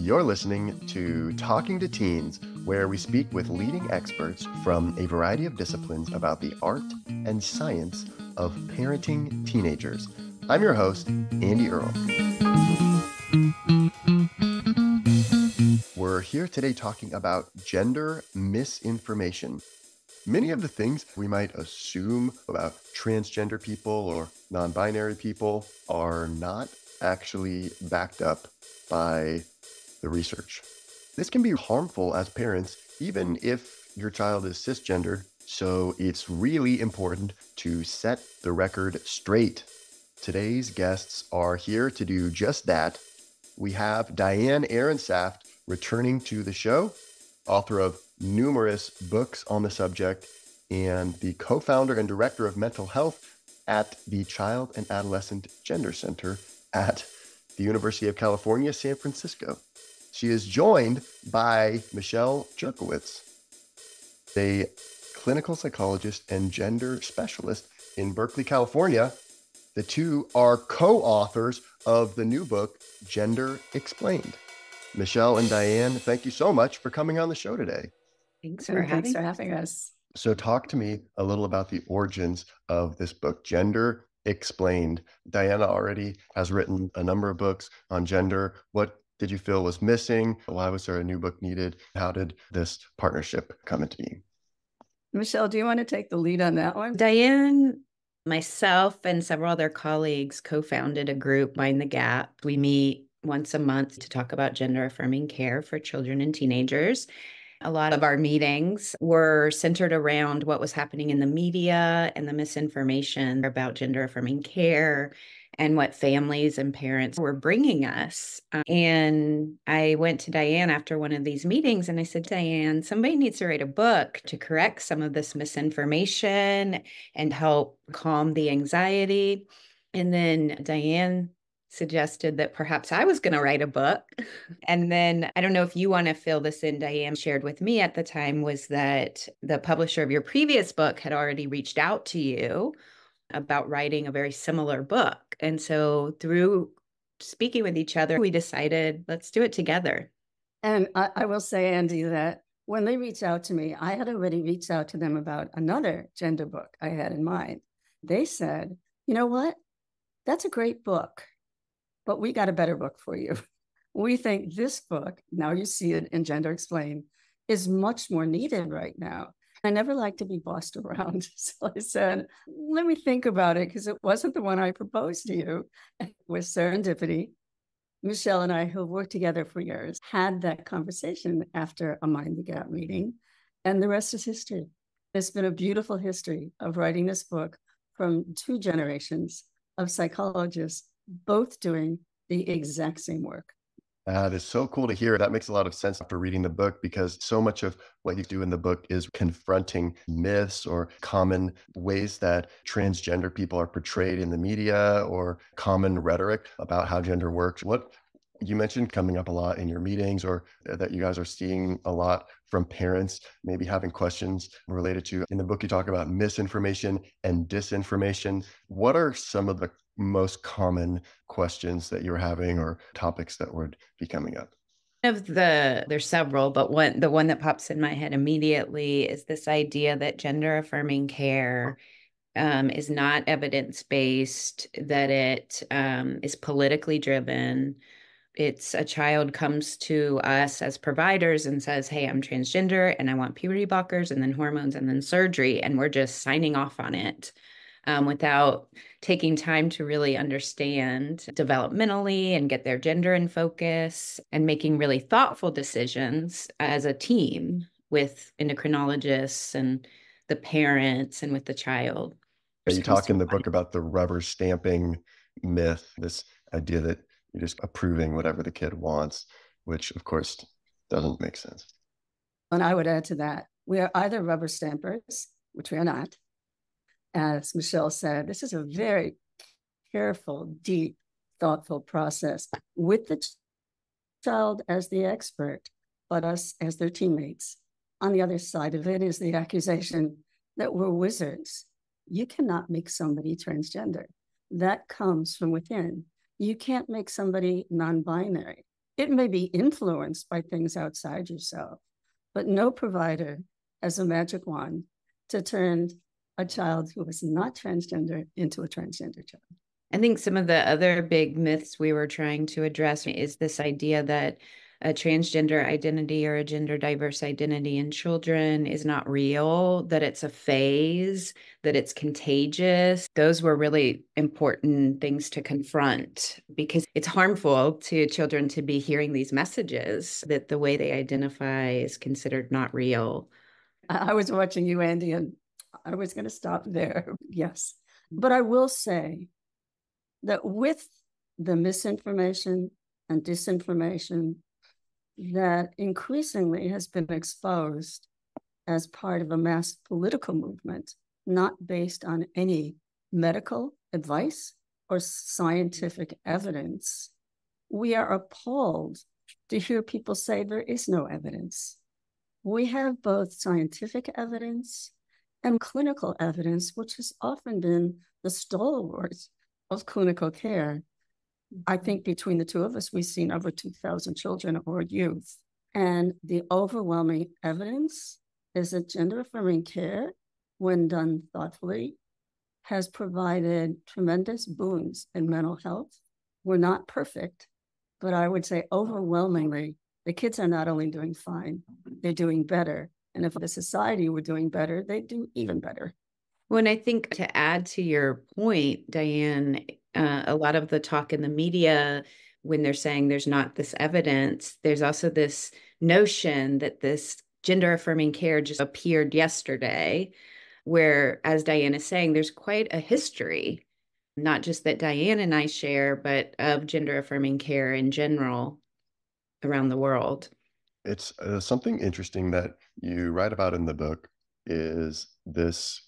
You're listening to Talking to Teens, where we speak with leading experts from a variety of disciplines about the art and science of parenting teenagers. I'm your host, Andy Earle. We're here today talking about gender misinformation. Many of the things we might assume about transgender people or non-binary people are not actually backed up by the research. This can be harmful as parents, even if your child is cisgender, so it's really important to set the record straight. Today's guests are here to do just that. We have Diane Ehrensaft returning to the show, author of numerous books on the subject, and the co-founder and director of mental health at the Child and Adolescent Gender Center at the University of California, San Francisco. She is joined by Michelle Jurkiewicz, a clinical psychologist and gender specialist in Berkeley, California. The two are co-authors of the new book, Gender Explained. Michelle and Diane, thank you so much for coming on the show today. Thanks for having us. So talk to me a little about the origins of this book, Gender Explained. Diana already has written a number of books on gender. What did you feel was missing? Why was there a new book needed? How did this partnership come into being? Michelle, do you want to take the lead on that one? Diane, myself, and several other colleagues co-founded a group, Mind the Gap. We meet once a month to talk about gender-affirming care for children and teenagers. A lot of our meetings were centered around what was happening in the media and the misinformation about gender-affirming care and what families and parents were bringing us. And I went to Diane after one of these meetings and I said, Diane, somebody needs to write a book to correct some of this misinformation and help calm the anxiety. And then Diane suggested that perhaps I was going to write a book. And then I don't know if you want to fill this in, Diane shared with me at the time was that the publisher of your previous book had already reached out to you about writing a very similar book. And so through speaking with each other, we decided, let's do it together. And I will say, Andy, that when they reached out to me, I had already reached out to them about another gender book I had in mind. They said, you know what? That's a great book, but we got a better book for you. We think this book, now you see it in Gender Explained, is much more needed right now. I never like to be bossed around. So I said, let me think about it, because it wasn't the one I proposed to you. It was serendipity. Michelle and I, who worked together for years, had that conversation after a Mind the Gap meeting, and the rest is history. It's been a beautiful history of writing this book from two generations of psychologists, both doing the exact same work. That is so cool to hear. That makes a lot of sense after reading the book, because so much of what you do in the book is confronting myths or common ways that transgender people are portrayed in the media or common rhetoric about how gender works. What you mentioned coming up a lot in your meetings, or that you guys are seeing a lot from parents, maybe having questions related to. In the book, you talk about misinformation and disinformation. What are some of the most common questions that you're having or topics that would be coming up? There's several, but the one that pops in my head immediately is this idea that gender-affirming care is not evidence-based, that it is politically driven. It's a child comes to us as providers and says, hey, I'm transgender and I want puberty blockers and then hormones and then surgery. And we're just signing off on it without taking time to really understand developmentally and get their gender in focus and making really thoughtful decisions as a team with endocrinologists and the parents and with the child. You talk in the book about the rubber stamping myth, this idea that you're just approving whatever the kid wants, which of course doesn't make sense. And I would add to that, we are either rubber stampers, which we are not. As Michelle said, this is a very careful, deep, thoughtful process with the child as the expert, but us as their teammates. On the other side of it is the accusation that we're wizards. You cannot make somebody transgender. That comes from within. You can't make somebody non-binary. It may be influenced by things outside yourself, but no provider has a magic wand to turn a child who is not transgender into a transgender child. I think some of the other big myths we were trying to address is this idea that a transgender identity or a gender diverse identity in children is not real, that it's a phase, that it's contagious. Those were really important things to confront because it's harmful to children to be hearing these messages that the way they identify is considered not real. I was watching you, Andy, and I was going to stop there. Yes. But I will say that with the misinformation and disinformation that increasingly has been exposed as part of a mass political movement, not based on any medical advice or scientific evidence, we are appalled to hear people say there is no evidence. We have both scientific evidence and clinical evidence, which has often been the stalwart of clinical care. I think between the two of us, we've seen over 2,000 children or youth. And the overwhelming evidence is that gender-affirming care, when done thoughtfully, has provided tremendous boons in mental health. We're not perfect, but I would say overwhelmingly, the kids are not only doing fine, they're doing better. And if the society were doing better, they'd do even better. Well, and I think to add to your point, Diane, a lot of the talk in the media, when they're saying there's not this evidence, there's also this notion that this gender affirming care just appeared yesterday, where, as Diane is saying, there's quite a history, not just that Diane and I share, but of gender affirming care in general around the world. It's something interesting that you write about in the book is this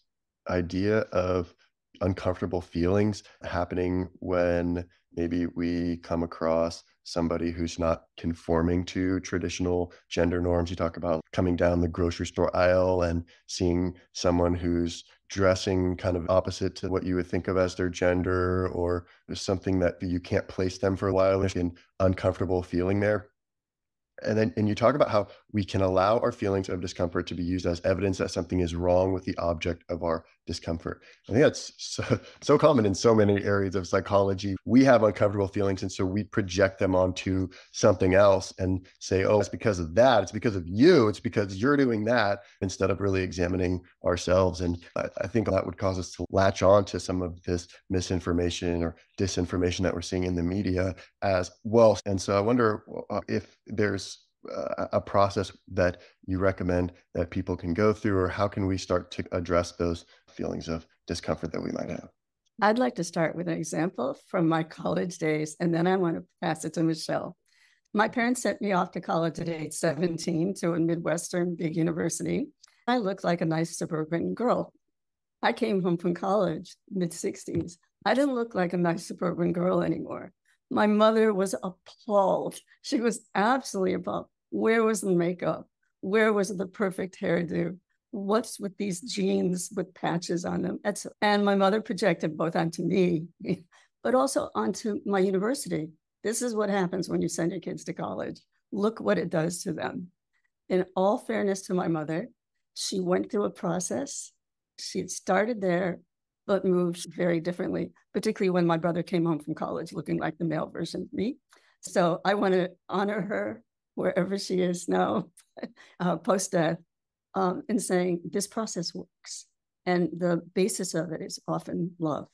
idea of uncomfortable feelings happening when maybe we come across somebody who's not conforming to traditional gender norms. You talk about coming down the grocery store aisle and seeing someone who's dressing kind of opposite to what you would think of as their gender, or there's something that you can't place them for a while. There's an uncomfortable feeling there. And you talk about how we can allow our feelings of discomfort to be used as evidence that something is wrong with the object of our discomfort. I think that's so common in so many areas of psychology. We have uncomfortable feelings, and so we project them onto something else and say, oh, it's because of that. It's because of you. It's because you're doing that, instead of really examining ourselves. And I think that would cause us to latch on to some of this misinformation or disinformation that we're seeing in the media as well. And so I wonder if there's a process that you recommend that people can go through, or how can we start to address those feelings of discomfort that we might have? I'd like to start with an example from my college days, and then I want to pass it to Michelle. My parents sent me off to college at age 17 to a Midwestern big university. I looked like a nice suburban girl. I came home from college, mid-60s. I didn't look like a nice suburban girl anymore. My mother was appalled. She was absolutely appalled. Where was the makeup? Where was the perfect hairdo? What's with these jeans with patches on them? And my mother projected both onto me, but also onto my university. This is what happens when you send your kids to college. Look what it does to them. In all fairness to my mother, she went through a process. She had started there, but moved very differently, particularly when my brother came home from college looking like the male version of me. So I want to honor her wherever she is now, post-death, in saying this process works. And the basis of it is often love.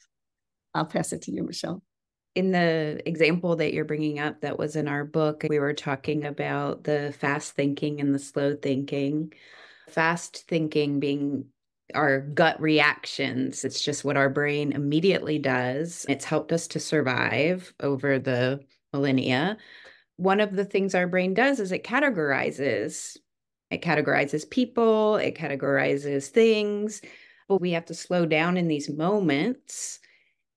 I'll pass it to you, Michelle. In the example that you're bringing up that was in our book, we were talking about the fast thinking and the slow thinking. Fast thinking being our gut reactions. It's just what our brain immediately does. It's helped us to survive over the millennia. One of the things our brain does is it categorizes. It categorizes people, it categorizes things, but we have to slow down in these moments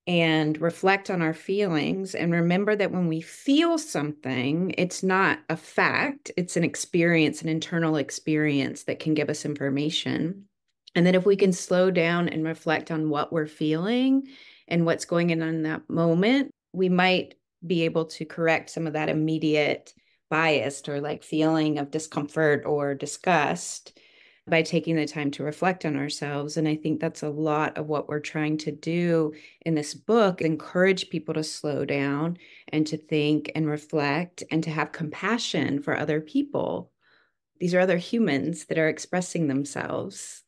and reflect on our feelings and remember that when we feel something, it's not a fact, it's an experience, an internal experience that can give us information. And that if we can slow down and reflect on what we're feeling and what's going on in that moment, we might be able to correct some of that immediate biased or like feeling of discomfort or disgust by taking the time to reflect on ourselves. And I think that's a lot of what we're trying to do in this book, encourage people to slow down and to think and reflect and to have compassion for other people. These are other humans that are expressing themselves,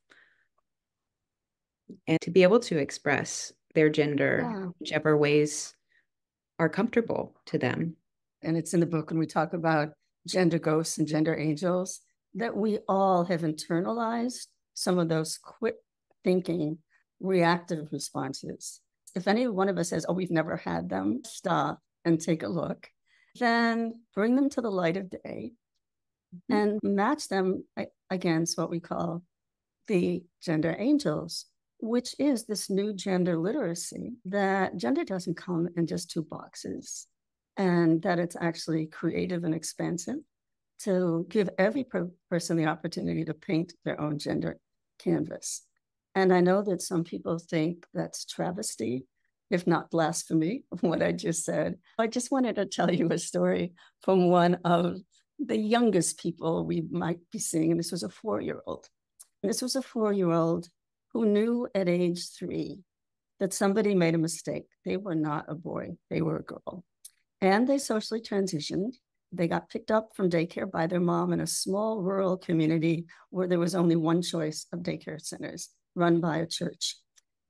and to be able to express their gender, whichever ways are comfortable to them. And it's in the book when we talk about gender ghosts and gender angels, that we all have internalized some of those quick thinking, reactive responses. If any one of us says, oh, we've never had them, stop and take a look, then bring them to the light of day and match them against what we call the gender angels, which is this new gender literacy, that gender doesn't come in just two boxes, and that it's actually creative and expansive to give every person the opportunity to paint their own gender canvas. And I know that some people think that's travesty, if not blasphemy, of what I just said. I just wanted to tell you a story from one of the youngest people we might be seeing, and this was a 4-year-old. This was a 4-year-old who knew at age 3 that somebody made a mistake. They were not a boy, they were a girl. And they socially transitioned. They got picked up from daycare by their mom in a small rural community where there was only one choice of daycare centers run by a church.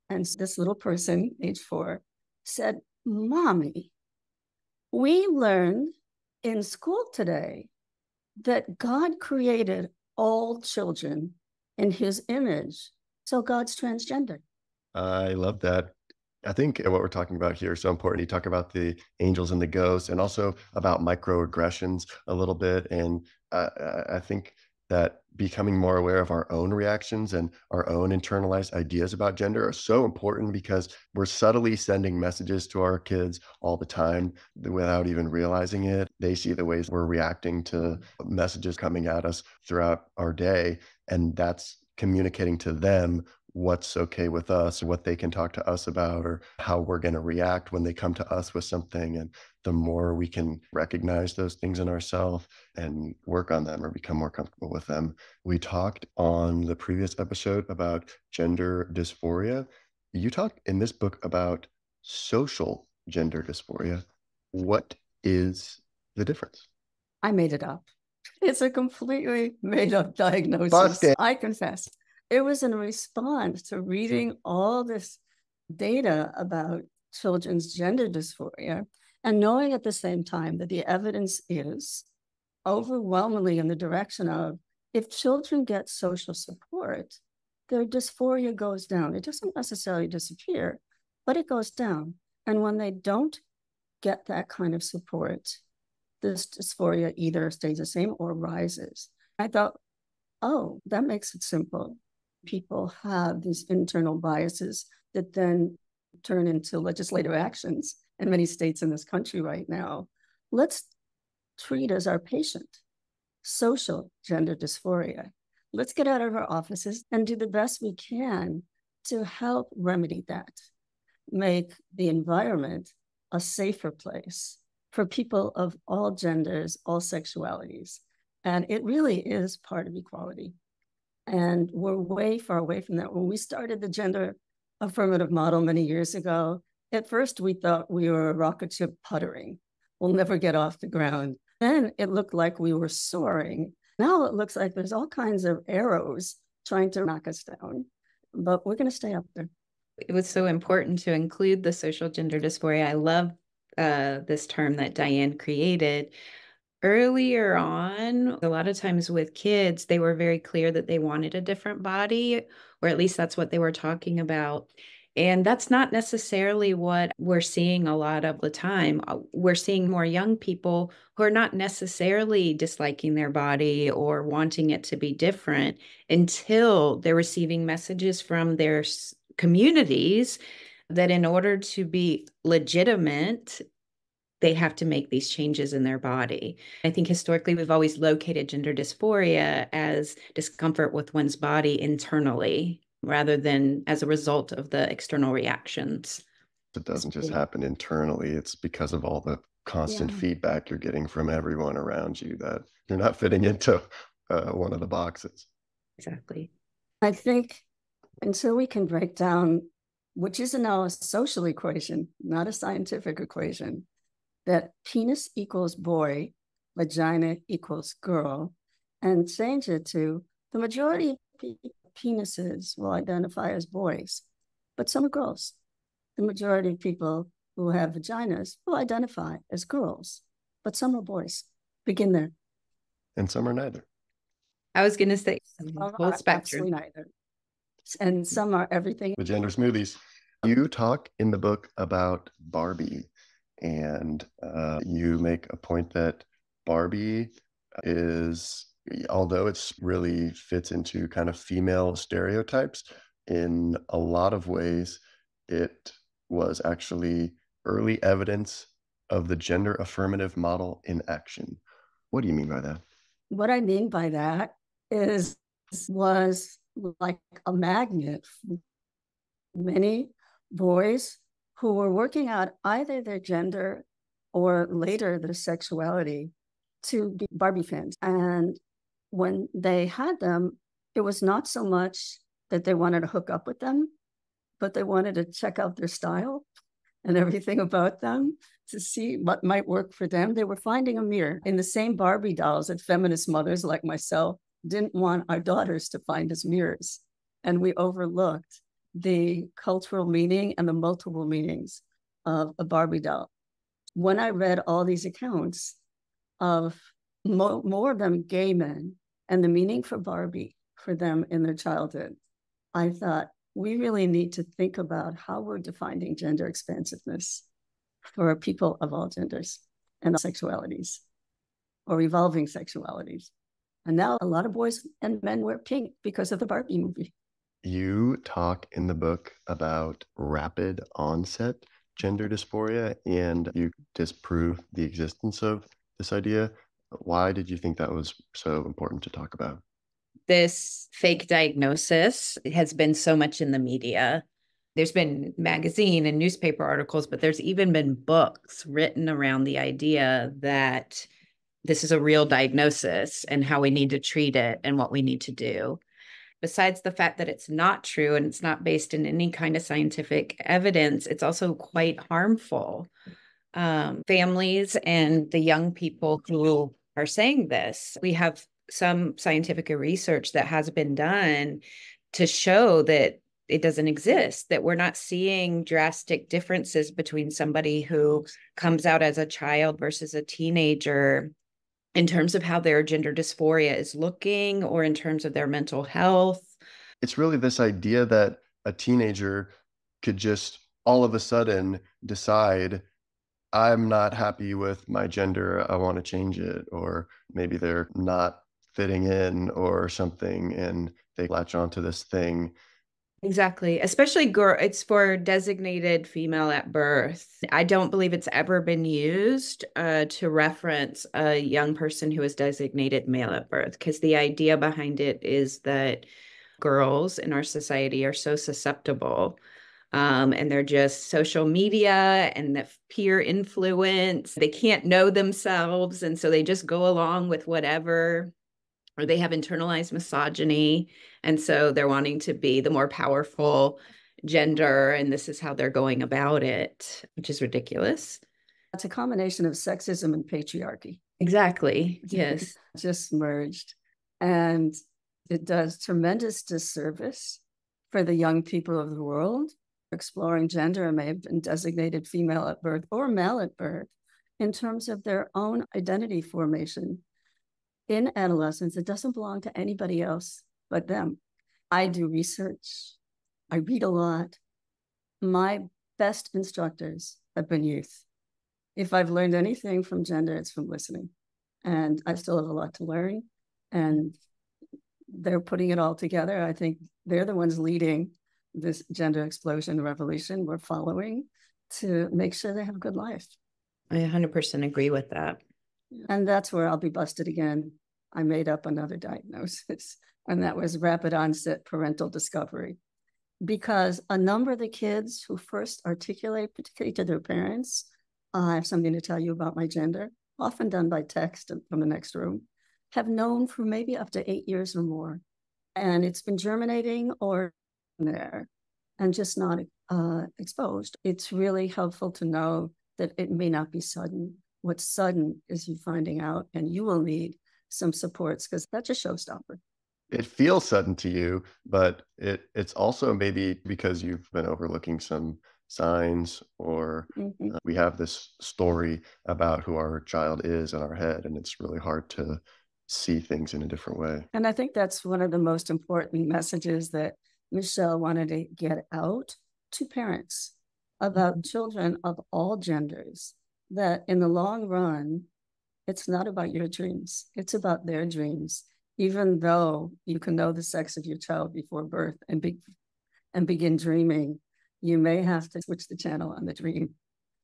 And this little person, age 4, said, Mommy, we learned in school today that God created all children in his image. So God's transgender. I love that. I think what we're talking about here is so important. You talk about the angels and the ghosts, and also about microaggressions a little bit. And I think that becoming more aware of our own reactions and our own internalized ideas about gender are so important, because we're subtly sending messages to our kids all the time without even realizing it. They see the ways we're reacting to messages coming at us throughout our day, and that's communicating to them what's okay with us, or what they can talk to us about, or how we're going to react when they come to us with something. And the more we can recognize those things in ourselves and work on them or become more comfortable with them. We talked on the previous episode about gender dysphoria. You talk in this book about social gender dysphoria. What is the difference? I made it up. It's a completely made up diagnosis. Busted. I confess. It was in response to reading all this data about children's gender dysphoria and knowing at the same time that the evidence is overwhelmingly in the direction of, if children get social support, their dysphoria goes down. It doesn't necessarily disappear, but it goes down. And when they don't get that kind of support, this dysphoria either stays the same or rises. I thought, oh, that makes it simple. People have these internal biases that then turn into legislative actions in many states in this country right now. Let's treat as our patient social gender dysphoria. Let's get out of our offices and do the best we can to help remedy that, make the environment a safer place for people of all genders, all sexualities. And it really is part of equality. And we're way far away from that. When we started the gender affirmative model many years ago, at first we thought we were a rocket ship puttering. We'll never get off the ground. Then it looked like we were soaring. Now it looks like there's all kinds of arrows trying to knock us down, but we're going to stay up there. It was so important to include the social gender dysphoria. I love this term that Diane created. Earlier on, a lot of times with kids, they were very clear that they wanted a different body, or at least that's what they were talking about. And that's not necessarily what we're seeing a lot of the time. We're seeing more young people who are not necessarily disliking their body or wanting it to be different until they're receiving messages from their communities that in order to be legitimate, they have to make these changes in their body. I think historically, we've always located gender dysphoria as discomfort with one's body internally, rather than as a result of the external reactions. It doesn't just happen internally. It's because of all the constant Yeah. feedback you're getting from everyone around you that you're not fitting into one of the boxes. Exactly. I think until we can break down, which is now a social equation, not a scientific equation, that penis equals boy, vagina equals girl, and change it to the majority of penises will identify as boys, but some are girls. The majority of people who have vaginas will identify as girls, but some are boys. Begin there. And some are neither. I was going to say whole spectrum. Absolutely neither. And some are everything. The gender smoothies. You talk in the book about Barbie, and you make a point that Barbie is, although it's really fits into kind of female stereotypes, in a lot of ways, it was actually early evidence of the gender affirmative model in action. What do you mean by that? What I mean by that was like a magnet. Many boys who were working out either their gender or later their sexuality to be Barbie fans. And when they had them, it was not so much that they wanted to hook up with them, but they wanted to check out their style and everything about them to see what might work for them. They were finding a mirror in the same Barbie dolls that feminist mothers like myself didn't want our daughters to find as mirrors. And we overlooked the cultural meaning and the multiple meanings of a Barbie doll. When I read all these accounts of more of them gay men and the meaning for Barbie for them in their childhood, I thought, we really need to think about how we're defining gender expansiveness for people of all genders and sexualities or evolving sexualities. And now a lot of boys and men wear pink because of the Barbie movie. You talk in the book about rapid onset gender dysphoria, and you disprove the existence of this idea. Why did you think that was so important to talk about? This fake diagnosis has been so much in the media. There's been magazine and newspaper articles, but there's even been books written around the idea that this is a real diagnosis and how we need to treat it and what we need to do. Besides the fact that it's not true and it's not based in any kind of scientific evidence, it's also quite harmful. Families and the young people who are saying this, we have some scientific research that has been done to show that it doesn't exist, that we're not seeing drastic differences between somebody who comes out as a child versus a teenager in terms of how their gender dysphoria is looking or in terms of their mental health. It's really this idea that a teenager could just all of a sudden decide, I'm not happy with my gender, I want to change it, or maybe they're not fitting in or something, and they latch onto this thing. Exactly. Especially it's for designated female at birth. I don't believe it's ever been used to reference a young person who is designated male at birth, because the idea behind it is that girls in our society are so susceptible. And they're just social media and the peer influence. They can't know themselves. And so they just go along with whatever, or they have internalized misogyny. And so they're wanting to be the more powerful gender. And this is how they're going about it, which is ridiculous. It's a combination of sexism and patriarchy. Exactly. Yes. Just merged. And it does tremendous disservice for the young people of the world exploring gender and may have been designated female at birth or male at birth in terms of their own identity formation in adolescence. It doesn't belong to anybody else but them. I do research. I read a lot. My best instructors have been youth. If I've learned anything from gender, it's from listening. And I still have a lot to learn. And they're putting it all together. I think they're the ones leading this gender explosion revolution we're following to make sure they have a good life. I 100% agree with that. And that's where I'll be busted again. I made up another diagnosis, and that was rapid onset parental discovery. Because a number of the kids who first articulate, particularly to their parents, I have something to tell you about my gender, often done by text from the next room, have known for maybe up to 8 years or more. And it's been germinating or there and just not exposed. It's really helpful to know that it may not be sudden. What's sudden is you finding out, and you will need some supports because that's a showstopper. It feels sudden to you, but it's also maybe because you've been overlooking some signs, or we have this story about who our child is in our head, and it's really hard to see things in a different way. And I think that's one of the most important messages that Michelle wanted to get out to parents about children of all genders, that in the long run, it's not about your dreams, it's about their dreams. Even though you can know the sex of your child before birth and begin dreaming, you may have to switch the channel on the dream.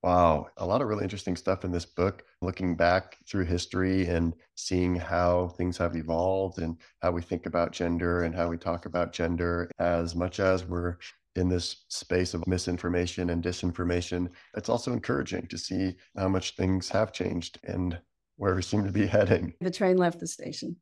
Wow. A lot of really interesting stuff in this book, looking back through history and seeing how things have evolved and how we think about gender and how we talk about gender. As much as we're in this space of misinformation and disinformation, it's also encouraging to see how much things have changed and where we seem to be heading. The train left the station.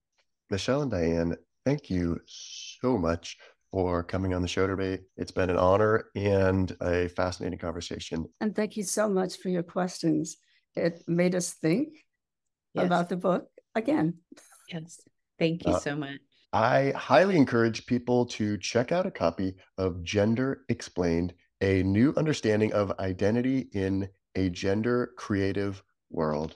Michelle and Diane, thank you so much for coming on the show today. It's been an honor and a fascinating conversation. And thank you so much for your questions. It made us think about the book again. Yes. Thank you so much. I highly encourage people to check out a copy of Gender Explained, a new understanding of identity in a gender creative world.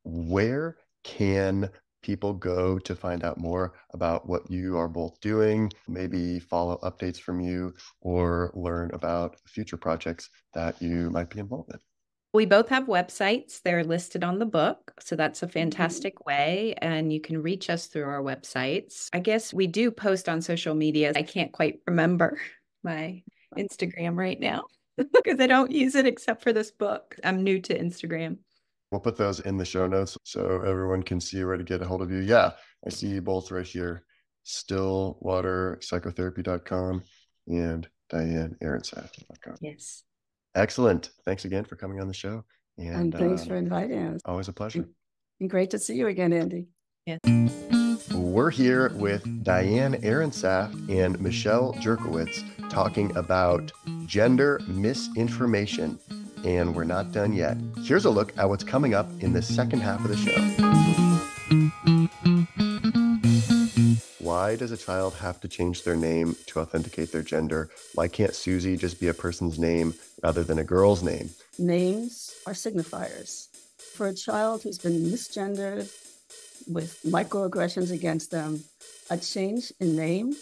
Where can people go to find out more about what you are both doing, maybe follow updates from you, or learn about future projects that you might be involved in? We both have websites. They're listed on the book. So that's a fantastic way. And you can reach us through our websites. I guess we do post on social media. I can't quite remember my Instagram right now because I don't use it except for this book. I'm new to Instagram. We'll put those in the show notes so everyone can see where to get a hold of you. Yeah, I see you both right here. Stillwaterpsychotherapy.com and DianeEhrensaft.com. Yes. Excellent. Thanks again for coming on the show. And thanks for inviting us. Always a pleasure. And great to see you again, Andy. Yes. We're here with Diane Ehrensaft and Michelle Jurkiewicz talking about gender misinformation. And we're not done yet. Here's a look at what's coming up in the second half of the show. Why does a child have to change their name to authenticate their gender? Why can't Susie just be a person's name rather than a girl's name? Names are signifiers. For a child who's been misgendered with microaggressions against them, a change in name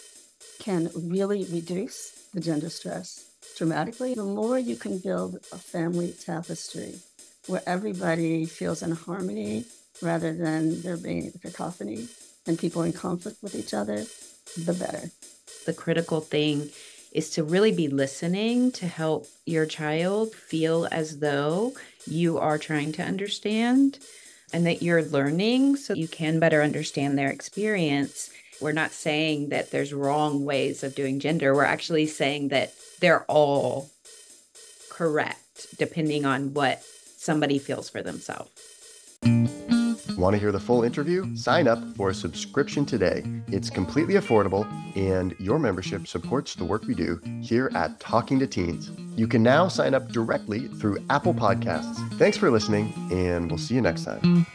can really reduce the gender stress dramatically. The more you can build a family tapestry where everybody feels in harmony rather than there being a cacophony and people in conflict with each other, the better. The critical thing is to really be listening to help your child feel as though you are trying to understand and that you're learning so you can better understand their experience. We're not saying that there's wrong ways of doing gender. We're actually saying that they're all correct, depending on what somebody feels for themselves. Want to hear the full interview? Sign up for a subscription today. It's completely affordable, and your membership supports the work we do here at Talking to Teens. You can now sign up directly through Apple Podcasts. Thanks for listening, and we'll see you next time.